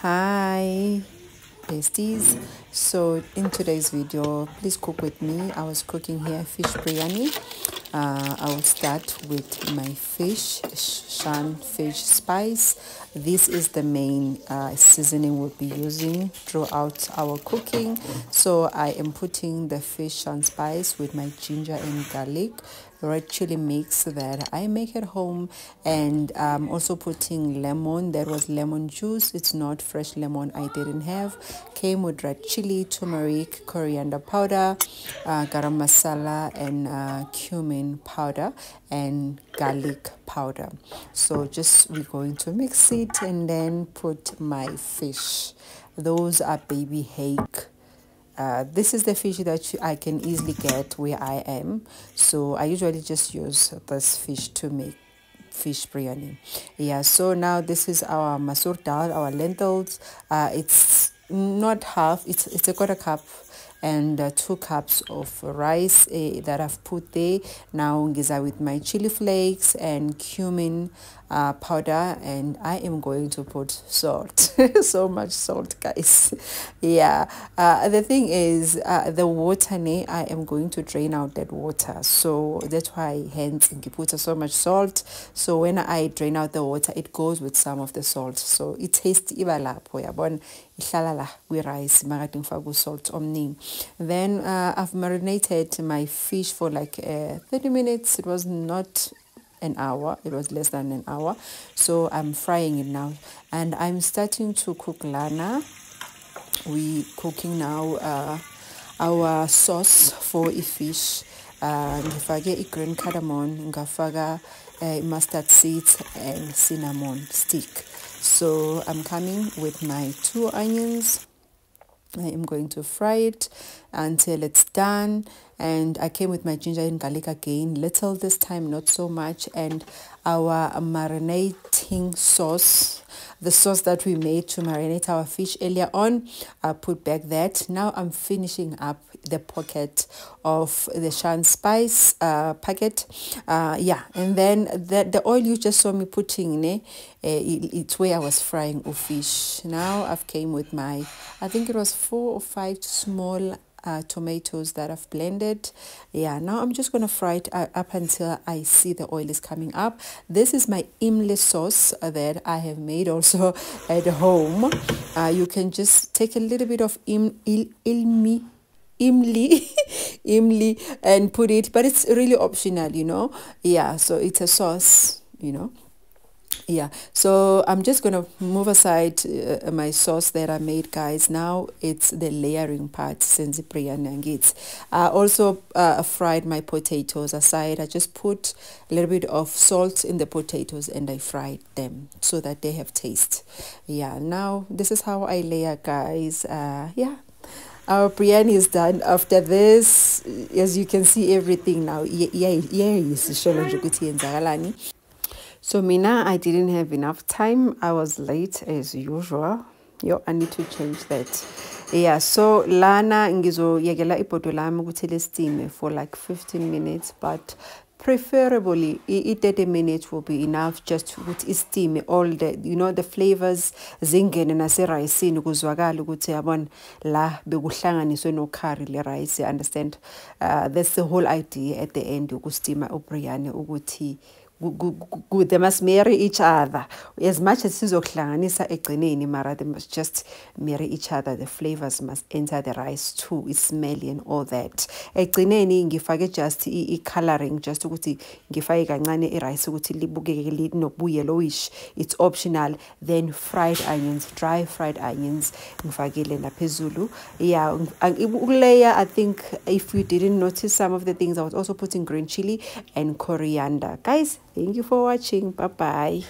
Hi besties, so in today's video please cook with me. I was cooking here fish biryani. I will start with my fish shan fish spice. This is the main seasoning we'll be using throughout our cooking. So I am putting the fish shan spice with my ginger and garlic red chili mix that I make at home, and also putting lemon. That was lemon juice, it's not fresh lemon, I didn't have. Came with red chili, turmeric, coriander powder, garam masala, and cumin powder and garlic powder. So just we're going to mix it and then put my fish. Those are baby hake. This is the fish that I can easily get where I am, so I usually just use this fish to make fish biryani. Yeah, so now this is our masoor dal, our lentils. It's not half, it's a quarter cup, and 2 cups of rice that I've put there. Now ngiza with my chili flakes and cumin powder, and I am going to put salt. So much salt, guys. Yeah, the thing is the water, I am going to drain out that water, so that's why hence I put so much salt. So when I drain out the water, it goes with some of the salt, so it tastes ibalapho yabona ihlala la rice makathi ngifaka salt omningi. Then I've marinated my fish for like 30 minutes. It was not an hour, it was less than an hour. So I'm frying it now, and I'm starting to cook lana. We cooking now our sauce for a fish. Ngifake green cardamom, ngafaka mustard seeds and cinnamon stick. So I'm coming with my 2 onions. I am going to fry it until it's done, and I came with my ginger and garlic again, little this time, not so much, and our marinating sauce, the sauce that we made to marinate our fish earlier on. I put back that. Now I'm finishing up the pocket of the shan spice packet. Yeah, and then the oil you just saw me putting it's where I was frying a fish. Now I've came with my, I think it was 4 or 5 small tomatoes that I've blended. Yeah, now I'm just gonna fry it up until I see the oil is coming up. This is my imli sauce that I have made also at home. You can just take a little bit of imli imli and put it, but it's really optional. Yeah, so it's a sauce. Yeah, so I'm just gonna move aside my sauce that I made, guys. Now it's the layering part since biryani. I also fried my potatoes aside. I just put a little bit of salt in the potatoes and I fried them so that they have taste. Yeah, now this is how I layer, guys. Yeah, our biryani is done. After this, as you can see, everything now. So mina, I didn't have enough time. I was late as usual. I need to change that. Yeah, so lana ngizo yekela ipoto lami ukuthi listime for like 15 minutes, but preferably 30 minutes will be enough, just ukuthi steam all the the flavors zingene nase rice kuzwakala ukuthi yabona la bekuhlanganiswe no curry le rice. Understand? That's the whole idea at the end ukustima ubiryani ukuthi they must marry each other. As much as sizokuhlanganisa egcineni, mara they must just marry each other. The flavors must enter the rice too. It's smelly and all that. Egcineni ngifake just coloring, just ukuthi ngifake kancane rice ukuthi libukeke linobu yellowish. It's optional. Then fried onions, dry fried onions ngifakile naphezulu. Yeah, layer, I think if you didn't notice some of the things, I was also putting green chili and coriander. Guys, thank you for watching. Bye bye.